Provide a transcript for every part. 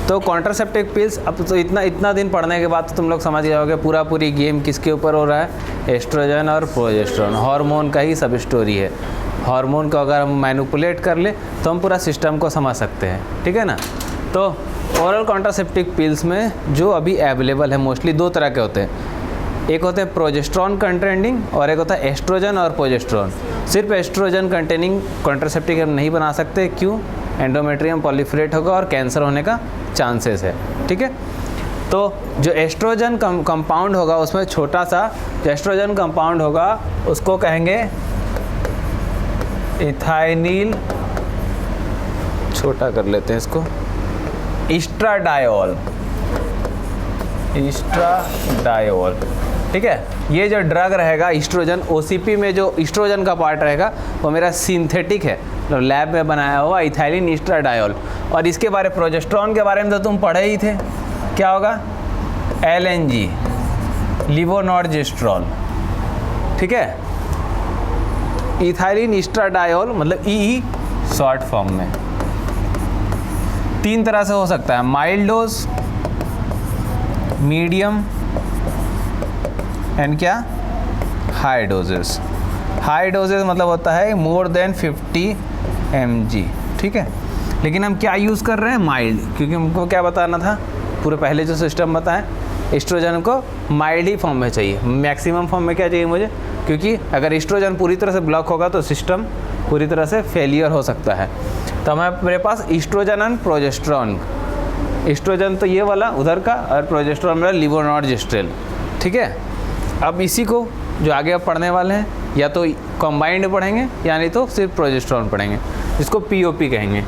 तो contraceptive pills, अब तो इतना दिन पढ़ने के बाद तो तुम लोग समझ गए होगे पूरी गेम किसके ऊपर हो रहा है, एस्ट्रोजन और प्रोजेस्टेरोन, हार्मोन का ही सब स्टोरी है। हार्मोन को अगर हम मैनिपुलेट कर ले तो हम पूरा सिस्टम को समझ सकते हैं, ठीक है ना। तो ओरल कॉन्ट्रासेप्टिव पिल्स में जो अभी अवेलेबल है मोस्टली दो तरह के होते हैं, एक होते हैं प्रोजेस्टेरोन कंटेनिंग और एक होता है एस्ट्रोजन और प्रोजेस्टेरोन। सिर्फ एस्ट्रोजन कंटेनिंग कॉन्ट्रासेप्टिव हम नहीं बना सकते, क्यों, एंडोमेट्रियम पॉलीफरेट होगा और कैंसर होने का चांसेस है, ठीक है। तो जो एस्ट्रोजन कंपाउंड होगा उसमें छोटा सा जो एस्ट्रोजन कंपाउंड होगा उसको कहेंगे इथाइनिल, छोटा कर लेते हैं इसको, एस्ट्राडायोल, ठीक है। ये जो ड्रग रहेगा एस्ट्रोजन, ओसीपी में जो एस्ट्रोजन का पार्ट रहेगा वो मेरा सिंथेटिक है, तो लैब में बनाया हुआ इथाइलिन एस्ट्राडायोल। और इसके बारे प्रोजेस्टेरोन के बारे में तो तुम पढ़े ही थे, क्या होगा, LNG, लिवोनॉर्जेस्ट्रॉल, ठीक है। इथाइलिन एस्ट्राडायोल मतलब EE शॉर्ट फॉर्म में। तीन तरह से हो सकता है, माइल्ड डोज, मीडियम एंड क्या, हाई डोजेस। हाई डोजेस मतलब होता है मोर देन 50 mg, ठीक है। लेकिन हम क्या यूज़ कर रहे हैं, माइल्ड, क्योंकि हमको क्या बताना था, पूरे पहले जो सिस्टम बताएं, एस्ट्रोजन को माइल्ड ही फॉर्म में चाहिए, मैक्सिमम फॉर्म में क्या चाहिए मुझे, क्योंकि अगर एस्ट्रोजन पूरी तरह से ब्लॉक होगा तो सिस्टम पूरी तरह से फेलियर हो सकता है। तो मेरे पास एस्ट्रोजन एंड प्रोजेस्टेरोन, एस्ट्रोजन तो ये वाला उधर का और प्रोजेस्टेरोन मेरा लिवोनॉर्जेस्ट्रेल, ठीक है। अब इसी को जो आगे आप पढ़ने वाले हैं या तो कंबाइंड पढ़ेंगे या नहीं तो सिर्फ प्रोजेस्टेरोन पढ़ेंगे, जिसको POP कहेंगे।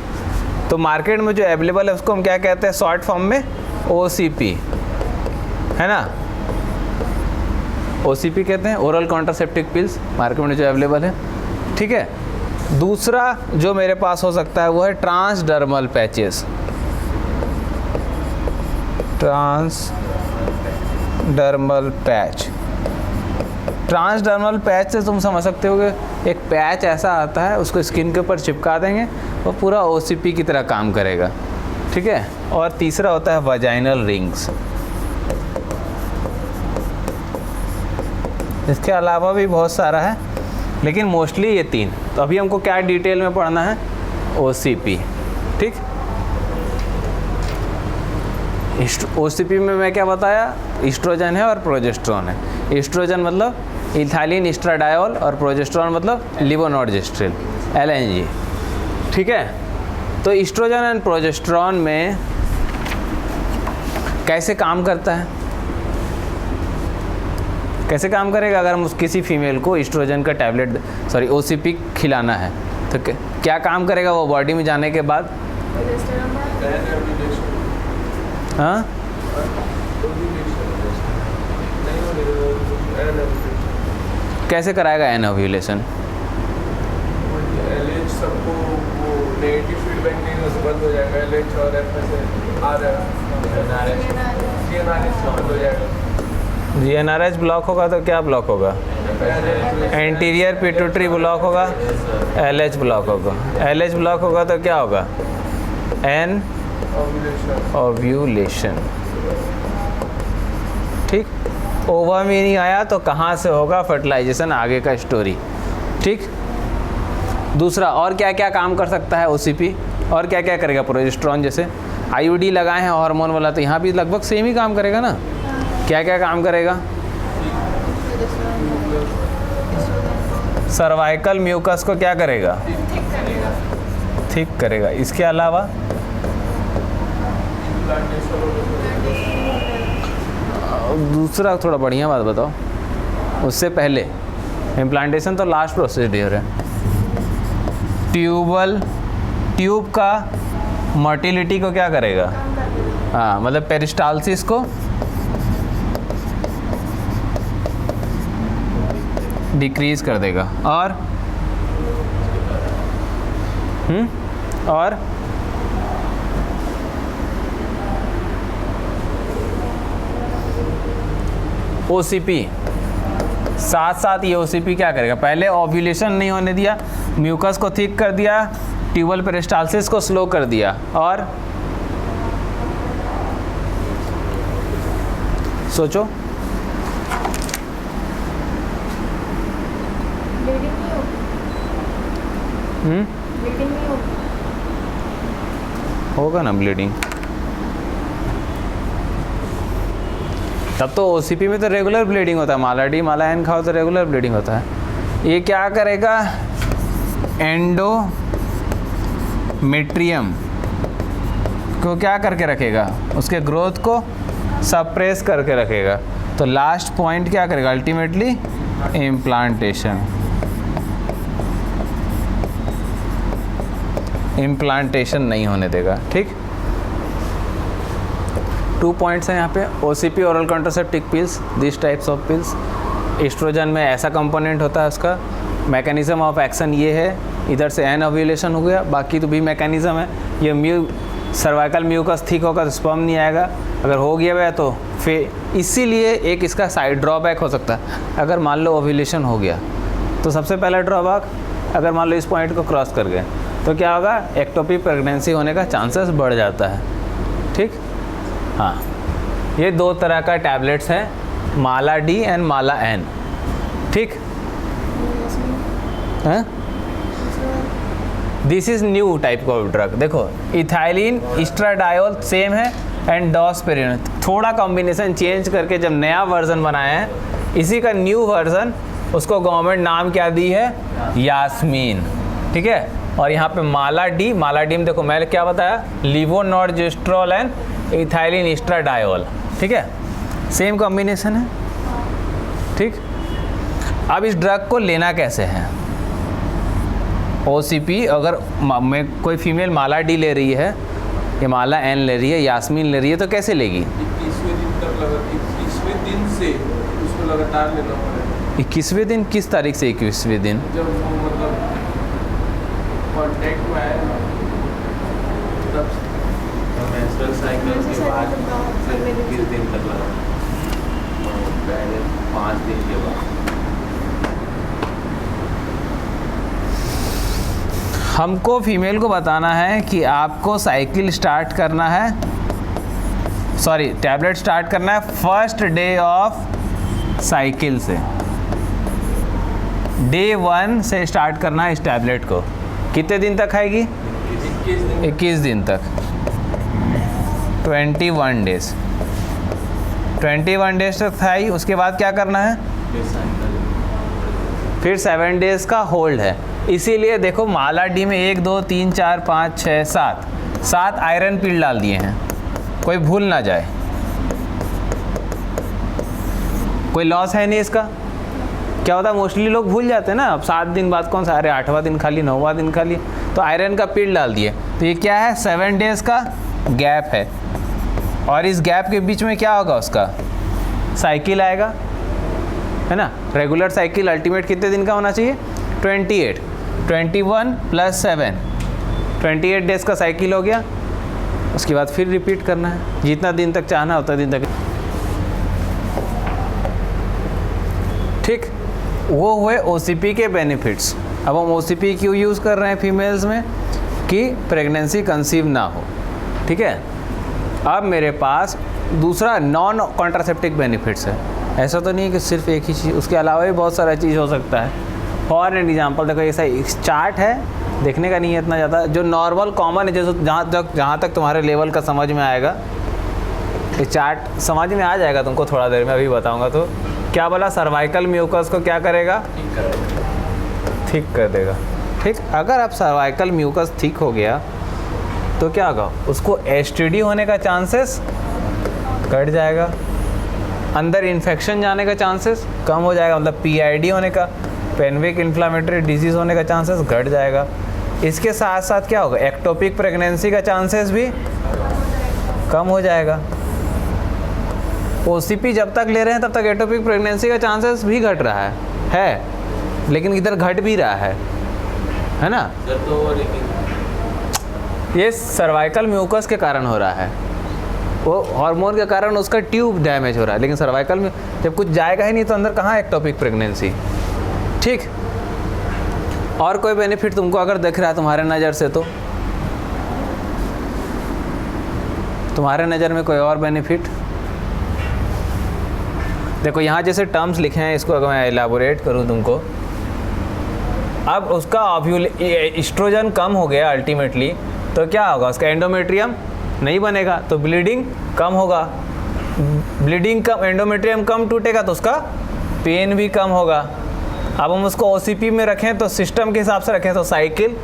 तो मार्केट में जो अवेलेबल है उसको हम क्या कहते हैं, शॉर्ट फॉर्म में OCP, है ना, OCP कहते हैं, ओरल कॉन्ट्रासेप्टिव पिल्स मार्केट में जो अवेलेबल है, ठीक है। दूसरा जो मेरे पास हो सकता है वो है transdermal patches, transdermal patch. Transdermal patch से तुम समझ सकते हो कि एक पैच ऐसा आता है, उसको स्किन के ऊपर चिपका देंगे, वो पूरा OCP की तरह काम करेगा, ठीक है। और तीसरा होता है वजाइनल रिंग्स। इसके अलावा भी बहुत सारा है, लेकिन मोस्टली ये तीन। तो अभी हमको क्या डिटेल में पढ़ना है, OCP, ठीक। OCP में मैं क्या बताया, एस्ट्रोजन है और प्रोजेस्टेरोन है। एस्ट्रोजन मतलब इथाइलिन एस्ट्राडायोल और प्रोजेस्टेरोन मतलब लिवोनॉर्जेस्ट्रेल, LNG, ठीक है। तो एस्ट्रोजन एंड प्रोजेस्टेरोन में कैसे काम करता है, कैसे काम करेगा, अगर हम किसी फीमेल को एस्ट्रोजन का टैबलेट OCP खिलाना है तो क्या काम करेगा वो बॉडी में जाने के बाद, हाँ, कैसे कराएगा एनोव्यूलेशन, सबको वो नेगेटिव फीडबैक नहीं बंद हो जाएगा, LH और F में से आ जाएगा, GnRH ब्लॉक होगा तो क्या ब्लॉक होगा, एंटीरियर पिट्यूटरी ब्लॉक होगा, LH ब्लॉक होगा, LH ब्लॉक होगा तो क्या होगा, ओव्यूलेशन, ठीक। ओवा में नहीं आया तो कहाँ से होगा फर्टिलाइजेशन, आगे का स्टोरी, ठीक। दूसरा और क्या क्या काम कर सकता है OCP, और क्या क्या करेगा प्रोजेस्टेरोन, जैसे IUD लगाए हैं हार्मोन वाला, तो यहाँ भी लगभग सेम ही काम करेगा ना। क्या क्या काम करेगा, सर्वाइकल म्यूकस को क्या करेगा, ठीक करेगा। इसके अलावा दूसरा थोड़ा बढ़िया बात बताओ, उससे पहले इम्प्लांटेशन तो लास्ट प्रोसीजर है। ट्यूब का मोटिलिटी को क्या करेगा, हाँ, मतलब पेरिस्टालसिस को डिक्रीज कर देगा, और OCP साथ साथ ये OCP क्या करेगा, पहले ओव्यूलेशन नहीं होने दिया, म्यूकस को थिक कर दिया, ट्यूबल पेरिस्टालसिस को स्लो कर दिया, और सोचो। ब्लीडिंग नहीं होगी, ब्लीडिंग नहीं होगी। होगा ना ब्लीडिंग। तब तो ओसीपी में तो रेगुलर ब्लीडिंग होता है, माला डी माला एन खाओ तो रेगुलर ब्लीडिंग होता है। ये क्या करेगा, एंडोमेट्रियम को क्या करके रखेगा, उसके ग्रोथ को सप्रेस करके रखेगा। तो लास्ट पॉइंट क्या करेगा, अल्टीमेटली इम्प्लांटेशन। इम्प्लांटेशन नहीं होने देगा। ठीक, 2 पॉइंट्स हैं यहाँ पे। OCP oral contraceptive pills, this types of pills. Estrogen में ऐसा कंपोनेंट होता है उसका, मैकेनिज्म ऑफ एक्शन ये है, इधर से एन ओव्यूलेशन हो गया, बाकी तो भी मैकेनिज्म है। ये सर्वाइकल म्यूकस ठीक होगा तो स्पर्म नहीं आएगा, अगर हो गया है तो फिर इसीलिए एक इसका साइड ड्रॉबैक हो सकता है। अगर मान लो ओव्यूलेशन हो गया तो सबसे पहला ड्रॉबैक, अगर मान लो इस पॉइंट को क्रॉस कर गए तो क्या होगा, एक्टोपिक प्रेगनेंसी होने का चांसेस बढ़ जाता है। ठीक, हाँ, ये 2 तरह का टैबलेट्स हैं, माला डी एंड माला एन। ठीक है, this is new type of drug. देखो इथाइलिन एस्ट्राडायोल सेम है एंड डॉस्पेरिन, थोड़ा कॉम्बिनेशन चेंज करके जब नया वर्जन बनाया है, इसी का न्यू वर्जन, उसको गवर्नमेंट नाम क्या दी है, यास्मीन। ठीक है, और यहाँ पे माला डी में देखो मैंने क्या बताया, लीवोनॉर्जेस्ट्रोल एंड इथाइलिन एस्ट्राडायोल। ठीक है, सेम कॉम्बिनेशन है। ठीक, अब इस ड्रग को लेना कैसे है, ओसीपी अगर मैं कोई फीमेल माला डी ले रही है या माला एन ले रही है, यास्मीन ले रही है, तो कैसे लेगी, 21वें दिन तक 21वें दिन से उसको लगातार लेना पड़ेगा। 21वें दिन, किस तारीख से 21वें दिन, जब वो मतलब कांटेक्ट में आए तब मेंस्ट्रुअल साइकिल के बाद फिर 21 दिन तक लगा, पहले 5 दिन के बाद। हमको फीमेल को बताना है कि आपको साइकिल स्टार्ट करना है, सॉरी टैबलेट स्टार्ट करना है फर्स्ट डे ऑफ साइकिल से, डे 1 से स्टार्ट करना है इस टैबलेट को। कितने दिन तक खाएगी, 21 दिन तक, 21 डेज, 21 डेज तक खाई। उसके बाद क्या करना है, फिर 7 डेज का होल्ड है। इसीलिए देखो माला डी में 1 2 3 4 5 6 7 आयरन पिल डाल दिए हैं, कोई भूल ना जाए, कोई लॉस है नहीं इसका। क्या होता है, मोस्टली लोग भूल जाते हैं ना, अब 7 दिन बाद कौन सा, अरे 8वां दिन खा ली, 9वां दिन खा ली, तो आयरन का पिल डाल दिए। तो ये क्या है, 7 डेज का गैप है, और इस गैप के बीच में क्या होगा, उसका साइकिल आएगा, है ना। रेगुलर साइकिल अल्टीमेट कितने दिन का होना चाहिए, 28, 21 + 7, 28 डेज का साइकिल हो गया। उसके बाद फिर रिपीट करना है, जितना दिन तक चाहना उतना दिन तक। ठीक, वो हुए ओसीपी के बेनिफिट्स। अब हम ओसीपी क्यों यूज़ कर रहे हैं फीमेल्स में, कि प्रेगनेंसी कंसीव ना हो। ठीक है, अब मेरे पास दूसरा नॉन कॉन्ट्रासेप्टिव बेनिफिट्स है। ऐसा तो नहीं है कि सिर्फ एक ही चीज़, उसके अलावा भी बहुत सारा चीज़ हो सकता है। फॉर एन एग्जाम्पल देखो, ऐसा एक चार्ट है, देखने का नहीं है इतना ज़्यादा, जो नॉर्मल कॉमन है, जैसे जहाँ तक तुम्हारे लेवल का समझ में आएगा, ये चार्ट समझ में आ जाएगा तुमको थोड़ा देर में, अभी बताऊँगा। तो क्या बोला, सर्वाइकल म्यूकस को क्या करेगा, ठीक कर देगा। ठीक, अगर आप सर्वाइकल म्यूकस ठीक हो गया तो क्या होगा, उसको एसटीडी होने का चांसेस घट जाएगा, अंदर इन्फेक्शन जाने का चांसेस कम हो जाएगा, मतलब पीआईडी होने का, पेनविक इन्फ्लामेटरी डिजीज़ होने का चांसेस घट जाएगा। इसके साथ साथ क्या होगा, एक्टोपिक प्रेगनेंसी का चांसेस भी कम हो जाएगा। ओसीपी जब तक ले रहे हैं तब तक एक्टोपिक प्रेगनेंसी का चांसेस भी घट रहा है, लेकिन इधर घट भी रहा है ना। ये सर्वाइकल म्यूकस के कारण हो रहा है, वो हार्मोन के कारण उसका ट्यूब डैमेज हो रहा है, लेकिन सर्वाइकल में जब कुछ जाएगा ही नहीं तो अंदर कहाँ एक्टोपिक प्रेगनेंसी। ठीक, और कोई बेनिफिट तुमको अगर दिख रहा है तुम्हारे नज़र से, तो तुम्हारे नज़र में कोई और बेनिफिट, देखो यहाँ जैसे टर्म्स लिखे हैं, इसको अगर मैं एलाबोरेट करूँ तुमको, अब उसका एस्ट्रोजन कम हो गया अल्टीमेटली, तो क्या होगा, उसका एंडोमेट्रियम नहीं बनेगा, तो ब्लीडिंग कम होगा, ब्लीडिंग कम, एंडोमेट्रियम कम टूटेगा तो उसका पेन भी कम होगा। अब हम उसको ओसीपी में रखें तो सिस्टम के हिसाब से रखें तो साइकिल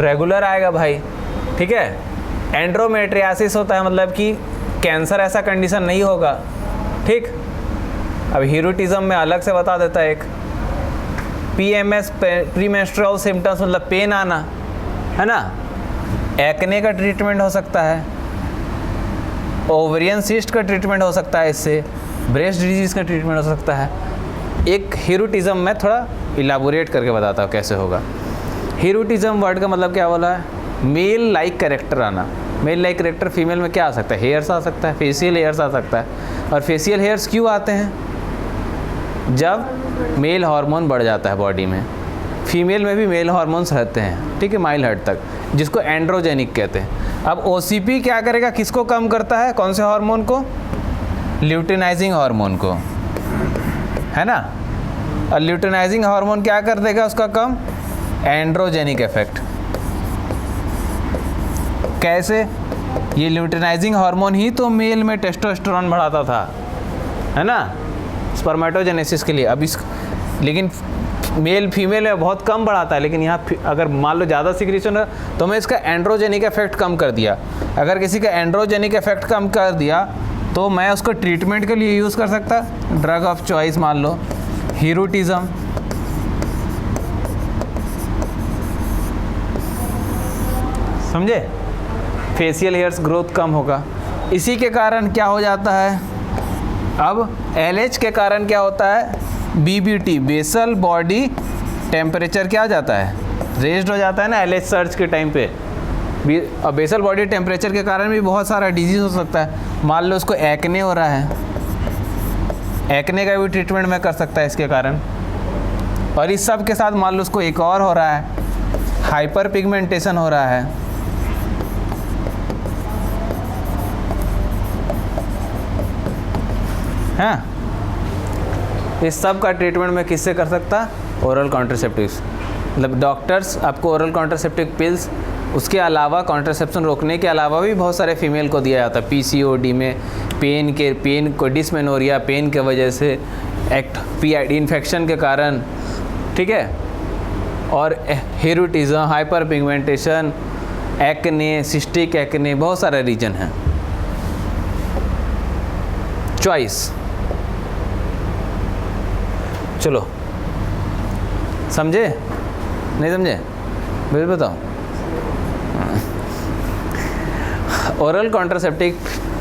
रेगुलर आएगा भाई, ठीक है। एंड्रोमेट्रियासिस होता है मतलब कि कैंसर ऐसा कंडीशन नहीं होगा, ठीक। अब हिरूटिज्म में अलग से बता देता है एक, पीएमएस प्रीमेंस्ट्रुअल सिम्टम्स मतलब पेन आना, है ना, एक्ने का ट्रीटमेंट हो सकता है, ओवरियन सिस्ट का ट्रीटमेंट हो सकता है, इससे ब्रेस्ट डिजीज़ का ट्रीटमेंट हो सकता है। एक हिरूटिज्म में थोड़ा इलाबोरेट करके बताता हूँ कैसे होगा। हिरूटिज्म वर्ड का मतलब क्या बोला है, मेल लाइक कैरेक्टर आना। मेल लाइक कैरेक्टर फीमेल में क्या आ सकता है, हेयर्स आ सकता है, फेशियल हेयर्स आ सकता है। और फेशियल हेयर्स क्यों आते हैं, जब मेल हार्मोन बढ़ जाता है बॉडी में। फीमेल में भी मेल हार्मोन्स रहते हैं, ठीक है, माइल हद तक, जिसको एंड्रोजेनिक कहते हैं। अब ओसीपी क्या करेगा, किसको कम करता है, कौन से हार्मोन को, ल्यूटिनाइजिंग हार्मोन को, है ना। और ल्यूटिनाइजिंग हार्मोन क्या कर देगा उसका कम, एंड्रोजेनिक इफेक्ट। कैसे, ये ल्यूटिनाइजिंग हार्मोन ही तो मेल में टेस्टोस्टेरोन बढ़ाता था, है ना, स्पर्मेटोजेनेसिस के लिए। अब इस लेकिन मेल फीमेल में बहुत कम बढ़ाता है, लेकिन यहाँ अगर मान लो ज़्यादा सिक्रीशन है तो मैं इसका एंड्रोजेनिक इफेक्ट कम कर दिया। अगर किसी का एंड्रोजेनिक इफेक्ट कम कर दिया तो मैं उसको ट्रीटमेंट के लिए यूज़ कर सकता, ड्रग ऑफ चॉइस मान लो हिरूटिज्म। समझे, फेशियल हेयर्स ग्रोथ कम होगा। इसी के कारण क्या हो जाता है, अब एलएच के कारण क्या होता है, बीबीटी बेसल बॉडी टेम्परेचर क्या हो जाता है, रेज्ड हो जाता है ना एलएच सर्च के टाइम पे। और बेसल बॉडी टेम्परेचर के कारण भी बहुत सारा डिजीज़ हो सकता है। मान लो उसको एक्ने हो रहा है, एक्ने का भी ट्रीटमेंट में कर सकता है इसके कारण। और इस सब के साथ मान लो उसको एक और हो रहा है, हाइपर पिगमेंटेशन हो रहा है, हाँ। इस सब का ट्रीटमेंट में किससे कर सकता, ओरल कॉन्ट्रासेप्टिव्स। मतलब डॉक्टर्स आपको ओरल कॉन्ट्रासेप्टिव पिल्स, उसके अलावा कॉन्ट्रासेप्शन रोकने के अलावा भी बहुत सारे फीमेल को दिया जाता है। पीसीओडी में पेन को, डिस्मेनोरिया पेन के वजह से, पीआईडी इन्फेक्शन के कारण, ठीक है, और hirsutism, hyper pigmentation, acne, cystic acne, बहुत सारे रीजन हैं। चॉइस, चलो समझे नहीं समझे, बिल्कुल बताओ। ओरल कॉन्ट्रासेप्टिव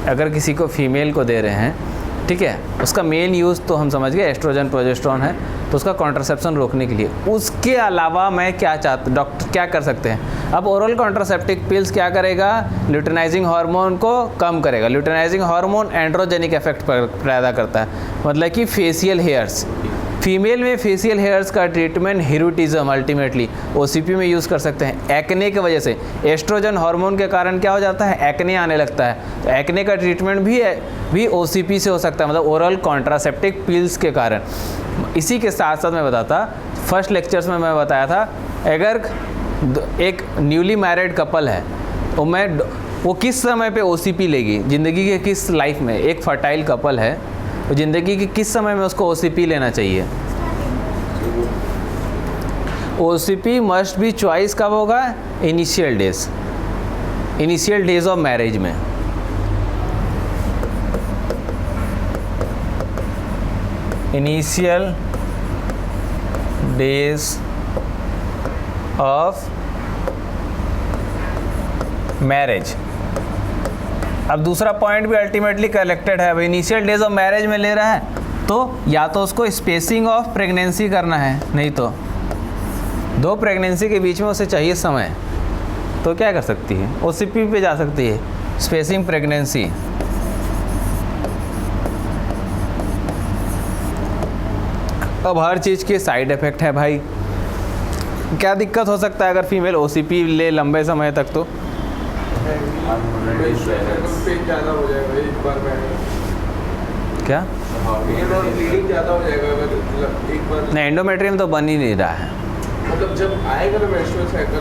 अगर किसी को फीमेल को दे रहे हैं, ठीक है, उसका मेन यूज़ तो हम समझ गए एस्ट्रोजन प्रोजेस्टेरोन है, तो उसका कॉन्ट्रासेप्शन रोकने के लिए। उसके अलावा मैं क्या डॉक्टर क्या कर सकते हैं, अब ओरल कॉन्ट्रासेप्टिव पिल्स क्या करेगा, ल्यूटिनाइजिंग हार्मोन को कम करेगा। ल्यूटिनाइजिंग हार्मोन एंड्रोजेनिक इफेक्ट पैदा करता है, मतलब कि फेशियल हेयर्स, फीमेल में फेशियल हेयर्स का ट्रीटमेंट हिरूटिज्म अल्टीमेटली ओसीपी में यूज़ कर सकते हैं। एक्ने की वजह से एस्ट्रोजन हार्मोन के कारण क्या हो जाता है, एक्ने आने लगता है, तो एक्ने का ट्रीटमेंट भी ओसीपी से हो सकता है, मतलब ओरल कॉन्ट्रासेप्टिव पिल्स के कारण। इसी के साथ साथ मैं बताता, फर्स्ट लेक्चर्स में मैं बताया था, अगर एक न्यूली मैरिड कपल है तो वो किस समय पे ओसीपी लेगी, ज़िंदगी के किस लाइफ में, एक फर्टाइल कपल है तो ज़िंदगी के किस समय में उसको ओसीपी लेना चाहिए। ओसीपी मस्ट बी चॉइस कब होगा, इनिशियल डेज ऑफ मैरिज में। Initial days of marriage. अब दूसरा पॉइंट भी अल्टीमेटली कलेक्टेड है। अब इनिशियल डेज ऑफ मैरिज में ले रहा है तो या तो उसको स्पेसिंग ऑफ प्रेगनेंसी करना है, नहीं तो 2 प्रेगनेंसी के बीच में उसे चाहिए समय, तो क्या कर सकती है, ओसीपी पे जा सकती है, स्पेसिंग प्रेगनेंसी। अब हर चीज़ के साइड इफ़ेक्ट है भाई, क्या दिक्कत हो सकता है अगर फीमेल ओसीपी ले लंबे समय तक, तो ज़्यादा हो जाएगा एक बार में। क्या पेन और ब्लीडिंग ज़्यादा हो जाएगा अगर मतलब एक बार, नहीं, एंडोमेट्रियम तो बन ही नहीं रहा है, मतलब जब आएगा ना मेंस्ट्रुअल साइकिल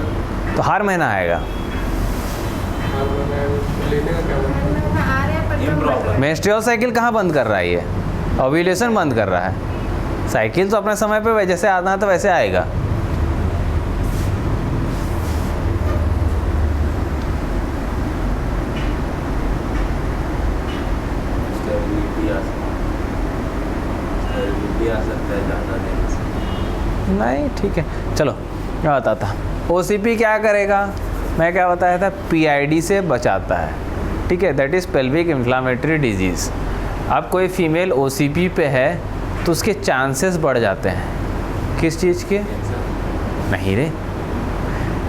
तो हर महीना आएगा। लेने का क्या मतलब? आ रहे हैं पर कम बढ़ रहा है। मेंस्ट्रुअल साइकिल कहाँ बंद कर रहा है, ये ओव्यूलेशन बंद कर रहा है। साइकिल तो अपने समय पे जैसे आना है तो वैसे आएगा। स्टेबिलिटी आ सकता है ज़्यादा देने से। नहीं ठीक है, चलो मैं बताता। OCP क्या करेगा, मैं क्या बताया था, PID से बचाता है, ठीक है, that is pelvic inflammatory disease. अब कोई फीमेल OCP पे है तो उसके चांसेस बढ़ जाते हैं, किस चीज़ के, नहीं रे,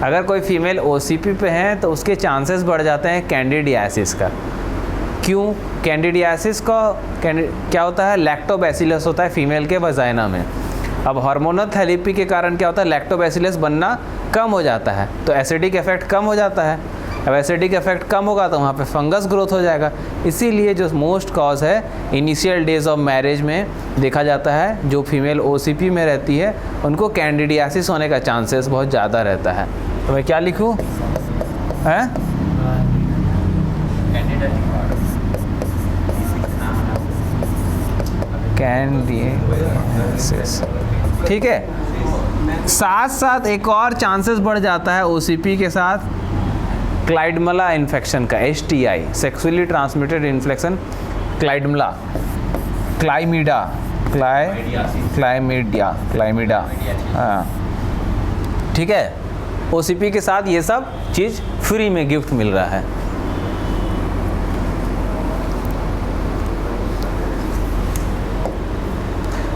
अगर कोई फीमेल OCP पे है तो उसके चांसेस बढ़ जाते हैं कैंडिडियासिस का। क्यों? कैंडिडियासिस का क्या होता है, लैक्टोबैसिलस होता है फीमेल के वजाइना में। अब हार्मोनल थेरेपी के कारण क्या होता है, लैक्टोबैसिलस बनना कम हो जाता है, तो एसिडिक इफेक्ट कम हो जाता है। अब एसिडिक इफेक्ट कम होगा तो वहाँ पे फंगस ग्रोथ हो जाएगा। इसीलिए जो मोस्ट कॉज है इनिशियल डेज ऑफ मैरिज में देखा जाता है, जो फीमेल OCP में रहती है उनको कैंडिडियासिस होने का चांसेस बहुत ज़्यादा रहता है। तो मैं क्या लिखूँ, हैं, कैंडिडियासिस, ठीक है। साथ साथ एक और चांसेस बढ़ जाता है OCP के साथ क्लाइडमला इन्फेक्शन का, STI, सेक्सुअली ट्रांसमिटेड इन्फेक्शन, क्लाइडमला, क्लाइमीडिया, हाँ, ठीक है। OCP के साथ ये सब चीज़ फ्री में गिफ्ट मिल रहा है।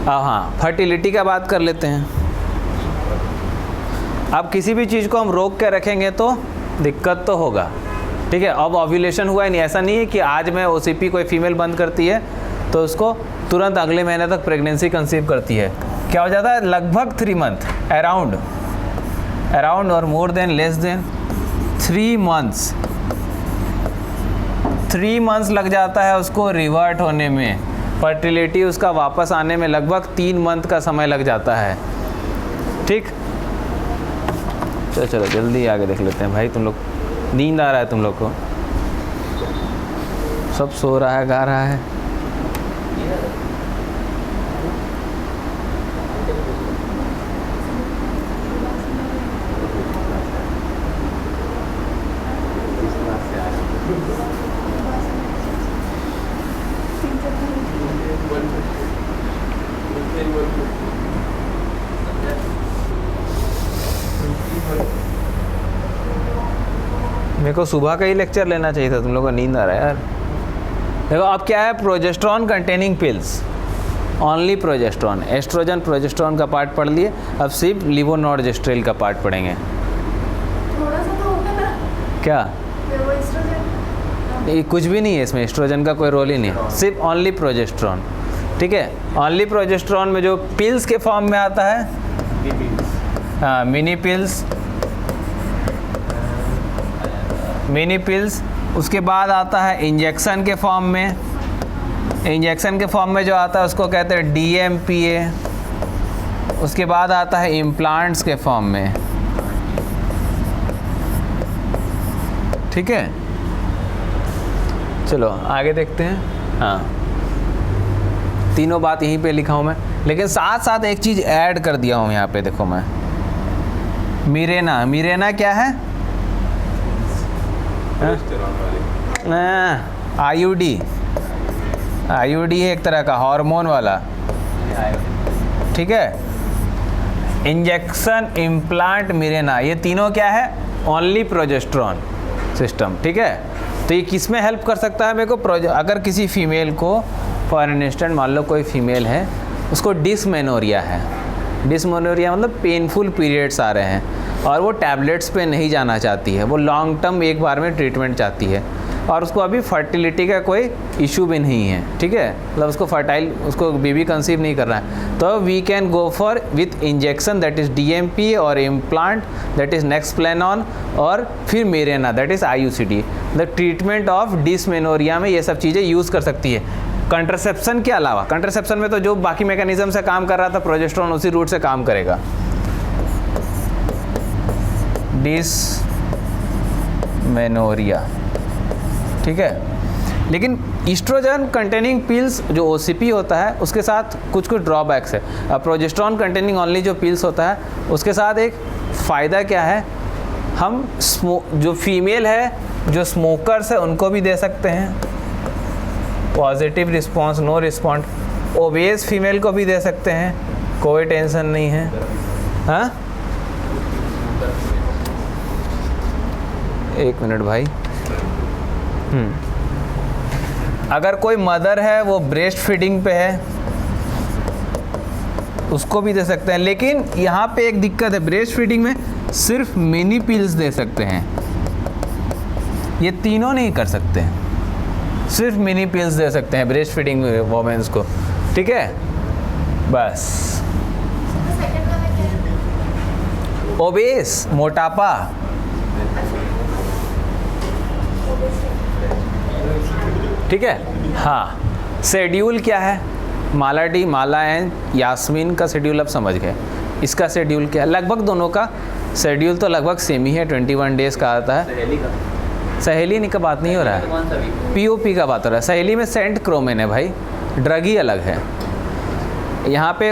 हाँ, फर्टिलिटी का बात कर लेते हैं। अब किसी भी चीज़ को हम रोक के रखेंगे तो दिक्कत तो होगा, ठीक है। अब ओव्यूलेशन हुआ ही नहीं, ऐसा नहीं है कि आज मैं OCP कोई फीमेल बंद करती है तो उसको तुरंत अगले महीने तक प्रेगनेंसी कंसीव करती है। क्या हो जाता है, लगभग 3 मंथ, अराउंड और more than less than 3 months, 3 months लग जाता है उसको रिवर्ट होने में। फर्टिलिटी उसका वापस आने में लगभग 3 मंथ का समय लग जाता है, ठीक। चलो जल्दी आगे देख लेते हैं भाई, तुम लोग नींद आ रहा है, तुम लोग को सब सो रहा है, गा रहा है। मेरे को सुबह का ही लेक्चर लेना चाहिए था, तुम लोगों को नींद आ रहा है यार। देखो अब क्या है, progesterone containing pills, only progesterone, estrogen progesterone का पार्ट पढ़ लिए, अब सिर्फ लिवोनॉर्जेस्ट्रेल का पार्ट पढ़ेंगे। थोड़ा सा तो होगा ना, क्या, वो एस्ट्रोजन ये कुछ भी नहीं है इसमें, एस्ट्रोजन का कोई रोल ही नहीं है, सिर्फ ओनली प्रोजेस्ट्रॉन, ठीक है। ओनली प्रोजेस्ट्रॉन में जो पिल्स के फॉर्म में आता है, हाँ, मिनी पिल्स, उसके बाद आता है इंजेक्शन के फॉर्म में। इंजेक्शन के फॉर्म में जो आता है उसको कहते हैं DMPA। उसके बाद आता है इम्प्लांट्स के फॉर्म में, ठीक है। चलो आगे देखते हैं। हाँ, तीनों बात यहीं पे लिखा हूँ मैं, लेकिन साथ साथ एक चीज़ ऐड कर दिया हूँ यहाँ पे, देखो मैं, मिरेना क्या है, IUD है एक तरह का हार्मोन वाला, ठीक है। इंजेक्शन, इम्प्लांट, मिरेना, ये तीनों क्या है, ओनली प्रोजेस्ट्रॉन सिस्टम, ठीक है। तो ये किस में हेल्प कर सकता है मेरे को, अगर किसी फीमेल को, फॉर इंस्टेंट मान लो कोई फीमेल है, उसको डिसमेनोरिया है, डिसमेनोरिया मतलब पेनफुल पीरियड्स आ रहे हैं और वो टैबलेट्स पे नहीं जाना चाहती है, वो लॉन्ग टर्म एक बार में ट्रीटमेंट चाहती है, और उसको अभी फर्टिलिटी का कोई इशू भी नहीं है, ठीक है, मतलब उसको बेबी कंसीव नहीं कर रहा है, तो we can go for with injection, that is DMPA, और इम्प्लांट दैट इज़ नेक्सप्लेनॉन, और फिर Mirena that is IUCD। The treatment of dysmenorrhea में ये सब चीज़ें यूज़ कर सकती है। कंट्रासेप्शन के अलावा, कंट्रासेप्शन में तो जो बाकी मैकेनिज्म से काम कर रहा था प्रोजेस्टेरॉन उसी रूट से काम करेगा। डिसमेनोरिया, ठीक है। लेकिन ईस्ट्रोजन कंटेनिंग पिल्स जो ओसीपी होता है उसके साथ कुछ कुछ ड्रॉबैक्स है। अब प्रोजेस्टेरॉन कंटेनिंग ओनली जो पिल्स होता है उसके साथ एक फ़ायदा क्या है, हम जो फीमेल है जो स्मोकर्स है उनको भी दे सकते हैं, positive response, no respond. Obese female को भी दे सकते हैं, कोई टेंशन नहीं है। हाँ, एक मिनट भाई। अगर कोई मदर है वो ब्रेस्ट फीडिंग पे है उसको भी दे सकते हैं। लेकिन यहाँ पे एक दिक्कत है, ब्रेस्ट फीडिंग में सिर्फ मिनी पिल्स दे सकते हैं, ये तीनों नहीं कर सकते हैं, सिर्फ मिनी पिल्स दे सकते हैं ब्रेस्ट फीडिंग वोमेंस को, ठीक है। बस सेकंड वाला क्या है? ओबेस, मोटापा, ठीक है। हाँ, शेड्यूल क्या है, माला डी, माला एन, यास्मीन का शेड्यूल आप समझ गए। इसका शेड्यूल क्या है, लगभग दोनों का शेड्यूल तो लगभग सेम ही है, 21 डेज़ का आता है। सहेली का सहेली का बात नहीं हो रहा है, कौन सा भी पीओपी का बात हो रहा है। सहेली में सेंट क्रोमेन है भाई, ड्रग ही अलग है। यहाँ पे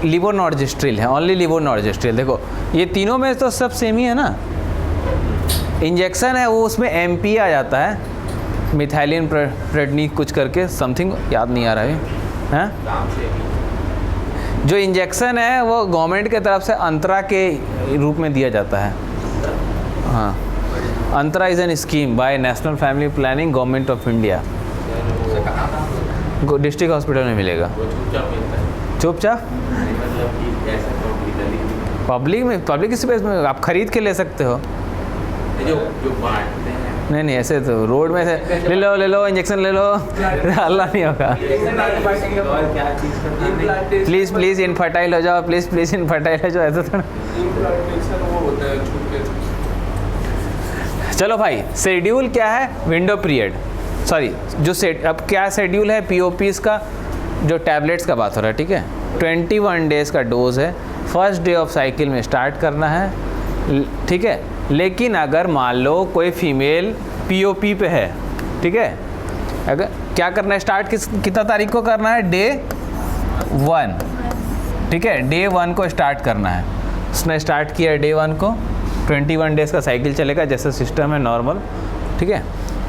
लिवोनॉर्जेस्ट्रिल है, ओनली लिवोनॉर्जेस्ट्रिल। देखो ये तीनों में तो सब सेम ही है ना। इंजेक्शन है वो उसमें एमपी आ जाता है, मिथाइलिन प्रेडनिक कुछ करके समथिंग, याद नहीं आ रहा है हैं। काम से जो इंजेक्शन है वो गवर्नमेंट के तरफ से अंतरा के रूप में दिया जाता है। हाँ, Antara is an scheme by national family planning government of India. District hospital में मिलेगा, वो चुपचाप मिलता है, चुपचाप। मतलब कि ऐसा पब्लिकली पब्लिक में, पब्लिक स्पेस में आप खरीद के ले सकते हो। जो जो बांटते हैं। नहीं नहीं, ऐसे तो रोड में से ले लो इंजेक्शन ले लो, अल्लाह नहीं होगा। और क्या चीज़ का प्लीज़ प्लीज़ इनफर्टाइल हो जाओ, प्लीज़ प्लीज़ इनफर्टाइल हो जाओ, ऐसा थोड़ा। चलो भाई, शेड्यूल क्या है, विंडो पीरियड, सॉरी जो अब क्या शेड्यूल है पीओपीज़ का, जो टैबलेट्स का बात हो रहा है, ठीक है। 21 डेज़ का डोज है, फर्स्ट डे ऑफ साइकिल में स्टार्ट करना है, ठीक है। लेकिन अगर मान लो कोई फीमेल पीओपी पे है, ठीक है, अगर क्या करना है, स्टार्ट कितना तारीख को करना है, डे 1, ठीक है, डे 1 को स्टार्ट करना है। उसने स्टार्ट किया डे 1 को, 21 डेज़ का साइकिल चलेगा जैसे सिस्टम है नॉर्मल, ठीक है।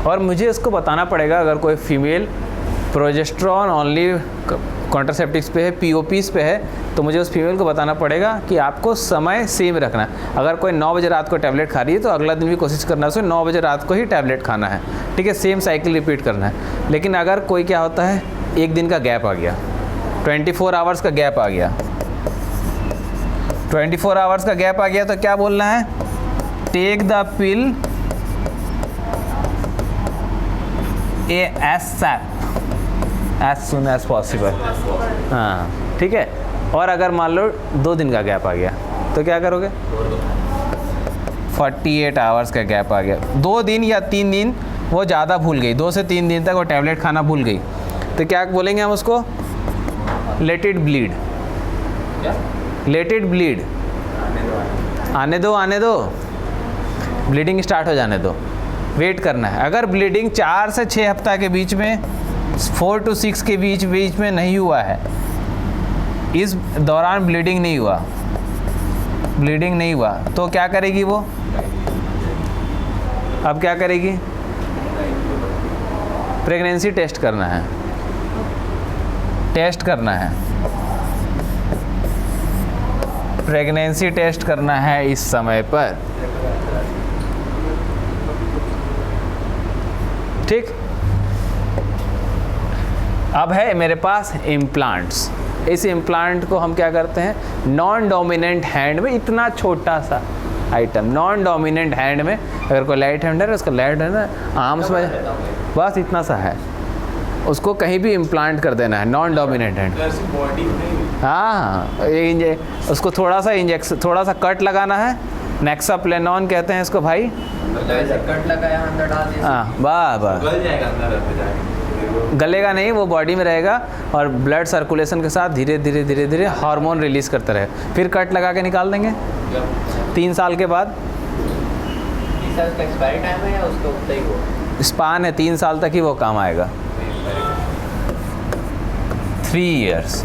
और मुझे इसको बताना पड़ेगा, अगर कोई फीमेल प्रोजेस्टेरॉन ओनली कॉन्ट्रासेप्टिव्स पे है, पीओपीज़ पे है, तो मुझे उस फीमेल को बताना पड़ेगा कि आपको समय सेम रखना है। अगर कोई 9 बजे रात को टैबलेट खा रही है तो अगला दिन भी कोशिश करना है उसे 9 बजे रात को ही टैबलेट खाना है, ठीक है, सेम साइकिल रिपीट करना है। लेकिन अगर कोई क्या होता है, एक दिन का गैप आ गया, 24 आवर्स का गैप आ गया, 24 आवर्स का गैप आ गया, तो क्या बोलना है, take the pill as soon as possible. हाँ, ठीक है। और अगर मान लो 2 दिन का गैप आ गया तो क्या करोगे, 48 आवर्स का गैप आ गया, 2 दिन या 3 दिन वो ज़्यादा भूल गई, 2 से 3 दिन तक वो टैबलेट खाना भूल गई, तो क्या बोलेंगे हम उसको, let it bleed, let it bleed, आने दो, ब्लीडिंग स्टार्ट हो जाने दो, वेट करना है। अगर ब्लीडिंग 4 से 6 हफ्ता के बीच में, 4 to 6 के बीच में नहीं हुआ है, इस दौरान ब्लीडिंग नहीं हुआ, तो क्या करेगी वो, अब क्या करेगी, प्रेगनेंसी टेस्ट करना है, प्रेगनेंसी टेस्ट करना है इस समय पर, ठीक। अब है मेरे पास इम्प्लांट्स। इस इम्प्लांट को हम क्या करते हैं, नॉन डोमिनेंट हैंड में, इतना छोटा सा आइटम, नॉन डोमिनेंट हैंड में, अगर कोई लाइट हैंड है उसका लाइट है ना, आर्म्स में बस इतना सा है, उसको कहीं भी इम्प्लांट कर देना है, नॉन डोमिनेंट हैंड। हाँ, उसको थोड़ा सा इंजेक्शन, थोड़ा सा कट लगाना है, नेक्साप्लेनॉन कहते हैं इसको भाई, ऐसे कट लगाया अंदर डाल दिया, हाँ वाह वाह, गल जाएगा अंदर रहते जाके। गलेगा नहीं, वो बॉडी में रहेगा और ब्लड सर्कुलेशन के साथ धीरे धीरे धीरे धीरे हार्मोन रिलीज करता रहे। फिर कट लगा के निकाल देंगे 3 साल के बाद। 30 साल का एक्सपायरी टाइम है या उसका उतना ही वो? स्पान है 3 साल तक ही वो काम आएगा। 3 इयर्स।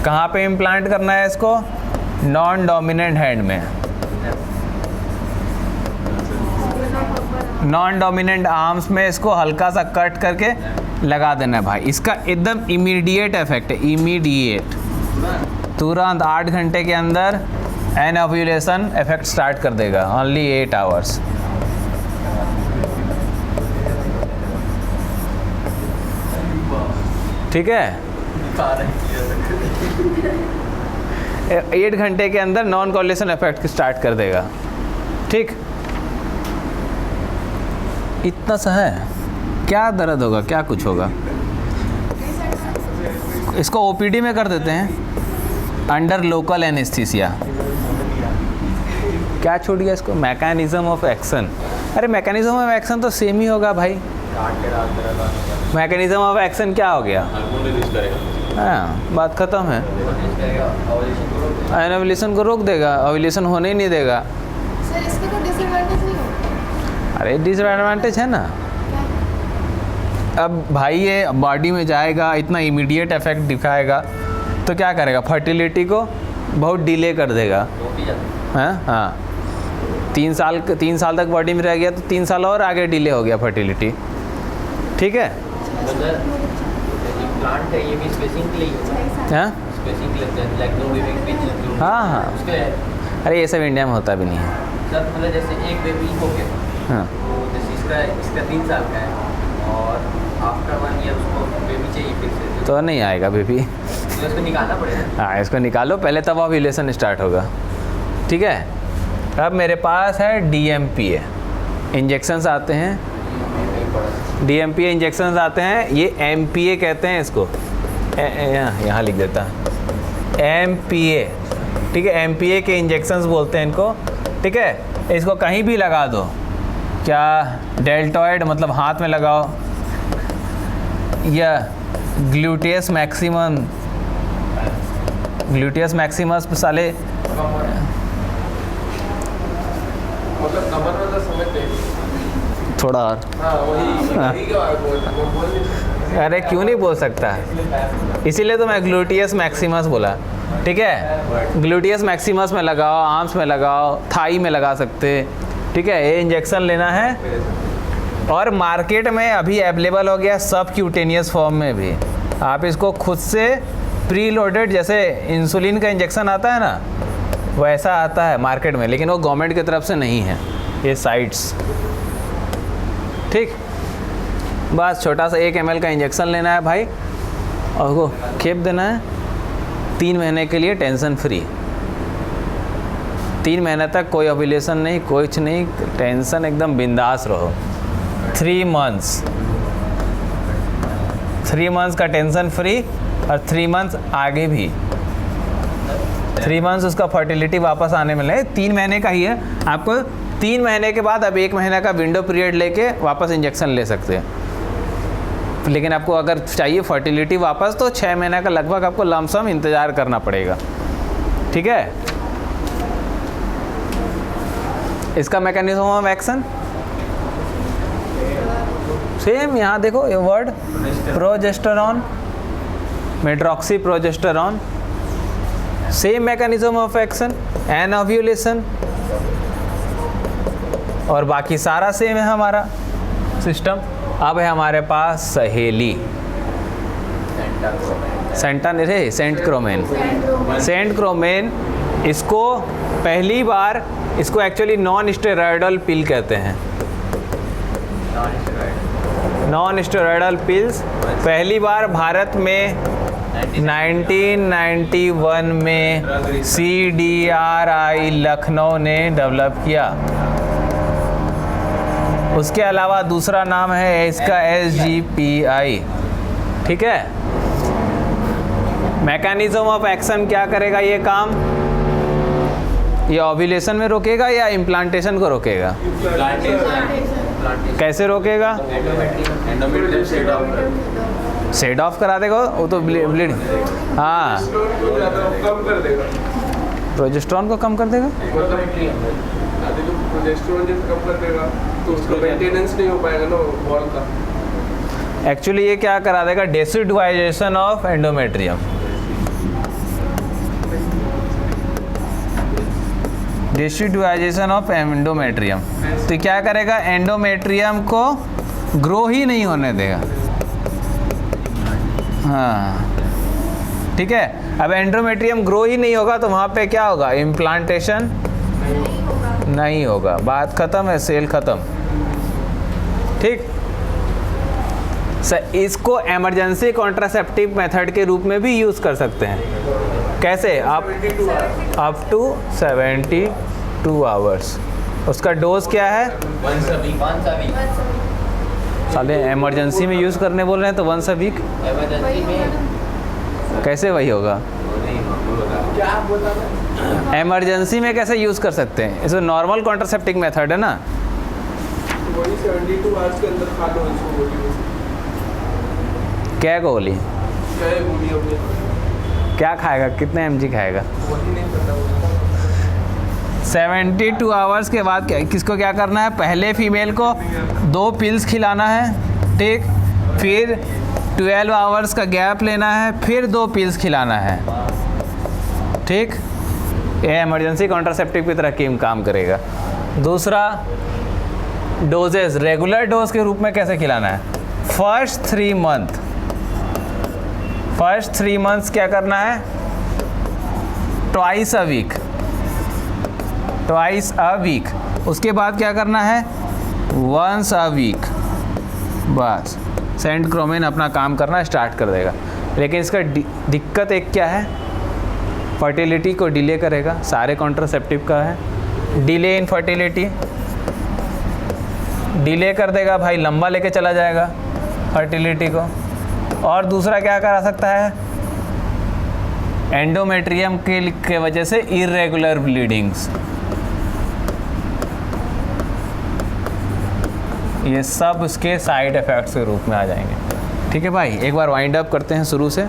कहाँ पे इम्प्लांट करना है इसको? नॉन डोमिनेंट हैंड में, नॉन डोमिनेंट आर्म्स में इसको हल्का सा कट करके लगा देना है भाई। इसका एकदम इमीडिएट इफेक्ट है, इमीडिएट, तुरंत 8 घंटे के अंदर एन ओव्यूलेशन इफेक्ट स्टार्ट कर देगा। Only 8 hours. ठीक है, 8 घंटे के अंदर नॉन कोरिलेशन इफेक्ट स्टार्ट कर देगा। ठीक, इतना सा है, क्या दर्द होगा, क्या कुछ होगा। इसको ओपीडी में कर देते हैं अंडर लोकल एनेस्थीसिया। क्या छूट गया इसको? Mechanism of action. अरे मैकेनिज्म ऑफ एक्शन तो सेम ही होगा भाई। मैकेनिज्म ऑफ एक्शन क्या हो गया? हार्मोन रिलीज करेगा। हाँ, बात ख़त्म है। एनोवुलेशन को रोक देगा, ओव्यूलेशन होने ही नहीं देगा। सर इसका कोई डिसएडवांटेज नहीं होगा? अरे डिसएडवांटेज है ना। अब भाई ये बॉडी में जाएगा, इतना इमीडिएट इफेक्ट दिखाएगा तो क्या करेगा? फर्टिलिटी को बहुत डिले कर देगा। हाँ हाँ, 3 साल तक बॉडी में रह गया तो 3 साल और आगे डिले हो गया फर्टिलिटी। ठीक है, प्लांट है ये भी स्पेसिंग के लिए। हाँ स्पेसिंग के लिए लाइक नो बेबी पिच। हाँ हाँ, उसके अरे ये सब इंडिया में होता भी नहीं है। सर मतलब जैसे एक बेबी हो गया हाँ तो जैसे इसका 3 साल का है और आफ्टर 1 ईयर उसको बेबी चाहिए फिर से, तो नहीं आएगा बेबी। तो इसको निकालना पड़ेगा। हाँ, इसको निकालो पहले, तब ओव्यूलेशन स्टार्ट होगा। ठीक है, अब मेरे पास है DMPA इंजेक्शंस आते हैं। DMPA इंजेक्शंस आते हैं, ये MPA कहते हैं इसको। यहाँ लिख देता MPA। ठीक है, MPA के इंजेक्शंस बोलते हैं इनको। ठीक है, इसको कहीं भी लगा दो। क्या डेल्टॉइड मतलब हाथ में लगाओ, या ग्लूटियस मैक्सिमस साले मतलब कमर में तो समझते हैं। थोड़ा और। हाँ वही अरे क्यों नहीं बोल सकता, इसीलिए तो मैं ग्लूटियस मैक्सिमस बोला। ठीक है, ग्लूटियस मैक्सिमस में लगाओ, आर्म्स में लगाओ, थाई में लगा सकते। ठीक है, ये इंजेक्शन लेना है। और मार्केट में अभी अवेलेबल हो गया सब क्यूटेनियस फॉर्म में भी। आप इसको खुद से प्री लोडेड, जैसे इंसुलिन का इंजेक्शन आता है ना, वैसा आता है मार्केट में, लेकिन वो गवर्नमेंट की तरफ से नहीं है, ये साइट्स। ठीक, बस छोटा सा 1 ml का इंजेक्शन लेना है भाई, और वो खेप देना है 3 महीने के लिए, टेंशन फ्री। 3 महीने तक कोई ओव्यूलेशन नहीं, कुछ नहीं, टेंशन एकदम बिंदास रहो। 3 मंथ्स का टेंशन फ्री, और 3 मंथ्स आगे भी। 3 मंथ्स उसका फर्टिलिटी वापस आने में लगे। 3 महीने का ही है, आपको 3 महीने के बाद अब 1 महीने का विंडो पीरियड लेके वापस इंजेक्शन ले सकते हैं। लेकिन आपको अगर चाहिए फर्टिलिटी वापस, तो 6 महीने का लगभग आपको लमसम इंतज़ार करना पड़ेगा। ठीक है, इसका मैकेनिज्म ऑफ एक्शन सेम, यहाँ देखो ये word progesterone, medroxy progesterone, same mechanism of action, anovulation, और बाकी सारा सेम है हमारा सिस्टम। अब है हमारे पास सहेली, सेंट क्रोमेन। इसको पहली बार, इसको एक्चुअली नॉन स्टेरॉयडल पिल कहते हैं। नॉन स्टेरॉयडल पिल्स पहली बार भारत में 1991 में CDRI लखनऊ ने डेवलप किया। उसके अलावा दूसरा नाम है इसका SGPI। ठीक है, मैकेनिज्म ऑफ एक्शन क्या करेगा ये काम? ये ओव्यूलेशन में रोकेगा या इम्प्लांटेशन को रोकेगा? कैसे रोकेगा? एंडोमेट्रियम सेट ऑफ करा देगा वो तो ब्लीड। हाँ, कम कर देगा, प्रोजेस्टेरॉन को कम कर देगा। आधे जो प्रोजेस्टेरॉन जैसे कम कर देगा तो उसका मेंटेनेंस नहीं हो पाएगा ना बॉल का। एक्चुअली ये क्या करा देगा? डेसिडुआइजेशन ऑफ एंडोमेट्रियम। डेसिडुआइजेशन ऑफ एंडोमेट्रियम तो क्या करेगा? एंडोमेट्रियम को ग्रो ही नहीं होने देगा। हाँ, ठीक है। अब एंडोमेट्रियम ग्रो ही नहीं होगा तो वहाँ पे क्या होगा? इम्प्लांटेशन नहीं होगा। बात खत्म है, सेल खत्म। ठीक। सर, इसको इमरजेंसी कॉन्ट्रासेप्टिव मेथड के रूप में भी यूज़ कर सकते हैं। कैसे? Up to 72 hours. उसका डोज क्या है? Once a week. साले इमरजेंसी में यूज़ करने बोल रहे हैं तो वंस अ वीक इमरजेंसी में कैसे वही होगा? क्या बोला था? इमरजेंसी में कैसे यूज़ कर सकते हैं? इसमें नॉर्मल कॉन्ट्रासेप्टिव मेथड है ना। वही 72 आवर्स के अंदर खा लो इसको गोली। क्या गोली? क्या है गोली अपने? क्या खाएगा? कितने mg खाएगा? वही नहीं पता होगा। 72 आवर्स के बाद क्या किसको क्या करना है? पहले फीमेल को 2 पिल्स खिलाना है, ठीक। फिर 12 आवर्स का गैप लेना है, फिर 2 पिल्स खिलाना है, ठीक। ये इमरजेंसी कॉन्ट्रासेप्टिव की तरह कीम काम करेगा। दूसरा, डोजेस रेगुलर डोज के रूप में कैसे खिलाना है? फर्स्ट 3 मंथ्स क्या करना है? Twice a week. उसके बाद क्या करना है? Once a week. बस सेंट क्रोमेन अपना काम करना स्टार्ट कर देगा। लेकिन इसका दिक्कत एक क्या है? फर्टिलिटी को डिले करेगा। सारे कॉन्ट्रासेप्टिव का है डिले इन फर्टिलिटी। डिले कर देगा भाई, लंबा लेके चला जाएगा फर्टिलिटी को। और दूसरा क्या करा सकता है? एंडोमेट्रियम के वजह से इरेगुलर ब्लीडिंग्स। ये सब उसके साइड इफ़ेक्ट्स के रूप में आ जाएंगे। ठीक है भाई, एक बार वाइंड अप करते हैं शुरू से।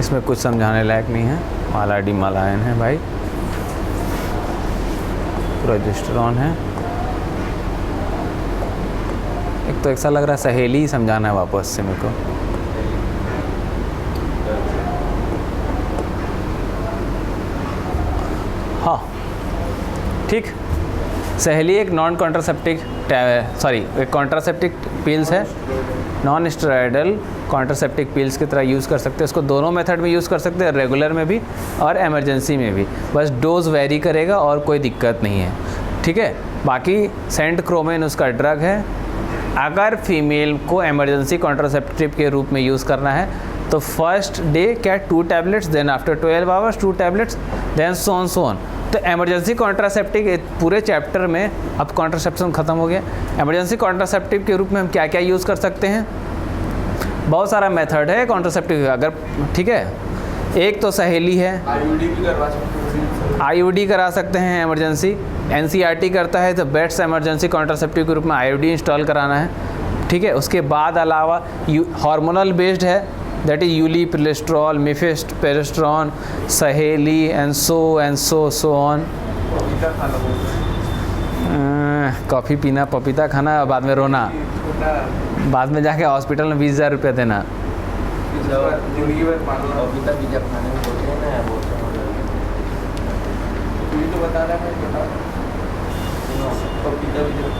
इसमें कुछ समझाने लायक नहीं है। माला डी मालायन है भाई, प्रोजेस्टेरॉन है। एक तो ऐसा लग रहा है सहेली ही समझाना है वापस से मेरे को। हाँ ठीक, सहेली एक नॉन कॉन्ट्रासेप्टिक एक कॉन्ट्रासेप्टिक पिल्स है, नॉन स्टेरॉयडल कॉन्ट्रासेप्टिक पिल्स की तरह यूज़ कर सकते हैं। इसको दोनों मेथड में यूज़ कर सकते हैं, रेगुलर में भी और इमरजेंसी में भी। बस डोज वेरी करेगा और कोई दिक्कत नहीं है, ठीक है। बाकी सेंट क्रोमेन उसका ड्रग है। अगर फीमेल को इमरजेंसी कॉन्ट्रासेप्टिव के रूप में यूज़ करना है तो फर्स्ट डे क्या 2 tablets, then after 12 hours 2 tablets, then so on. तो इमरजेंसी कॉन्ट्रासेप्टिव पूरे चैप्टर में अब कॉन्ट्रासेप्शन ख़त्म हो गया। इमरजेंसी कॉन्ट्रासेप्टिव के रूप में हम क्या क्या यूज़ कर सकते हैं? बहुत सारा मेथड है कॉन्ट्रासेप्टिव अगर, ठीक है। एक तो सहेली है, आईयूडी भी करवा सकते हैं। आईयूडी करा सकते हैं इमरजेंसी। एनसीईआरटी करता है तो बेस्ट इमरजेंसी कॉन्ट्रासेप्टिव के रूप में आईयूडी इंस्टॉल कराना है, ठीक है। उसके बाद अलावा हार्मोनल बेस्ड है, दैट इज यूलिप्रिलेस्ट्रॉल, मिफेस्टपेरेस्ट्रॉन, सहेली एंड सो ऑन। पपीता खाना कॉफ़ी पीना, पपीता खाना, बाद में रोना, बाद में जाके हॉस्पिटल में 20,000 रुपये देना। जिंदगी भर पालना। पपीता भी जब खाने में बोलते हैं ना वो तू ही तो बता रहा है, बता। पपीता भी जब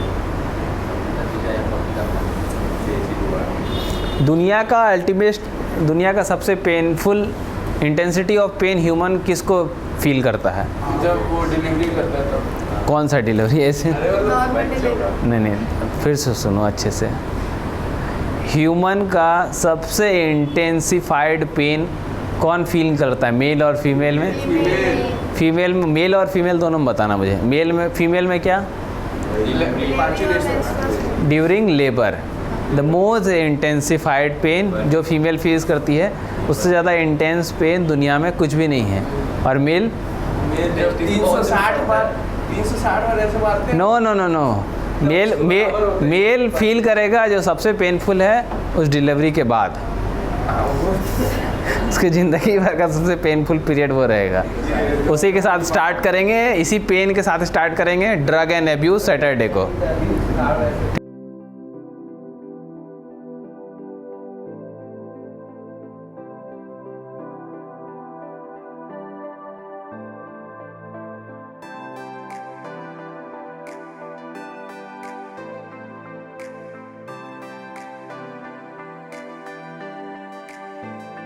दुनिया का सबसे painful intensity of pain human किसको फील करता है? जब वो डिलीवरी करता है तब। कौन सा डिलीवरी? ऐसे नॉर्मल डिलीवरी। नहीं, फिर से सुनो अच्छे से। ह्यूमन का सबसे इंटेंसिफाइड पेन कौन फील करता है, मेल और फीमेल में? फीमेल में, मेल और फीमेल दोनों में बताना मुझे। मेल में, फीमेल में क्या? During labour, the most intensified pain जो फीमेल फेस करती है, उससे ज़्यादा इंटेंस पेन दुनिया में कुछ भी नहीं है। और मेल 360 बार ऐसे मारते हैं। No no no no, male feel करेगा जो सबसे पेनफुल है उस डिलीवरी के बाद। उसकी ज़िंदगी भर का सबसे पेनफुल पीरियड वो रहेगा। उसी के साथ स्टार्ट करेंगे, इसी पेन के साथ स्टार्ट करेंगे ड्रग एंड एब्यूज़ सैटरडे को।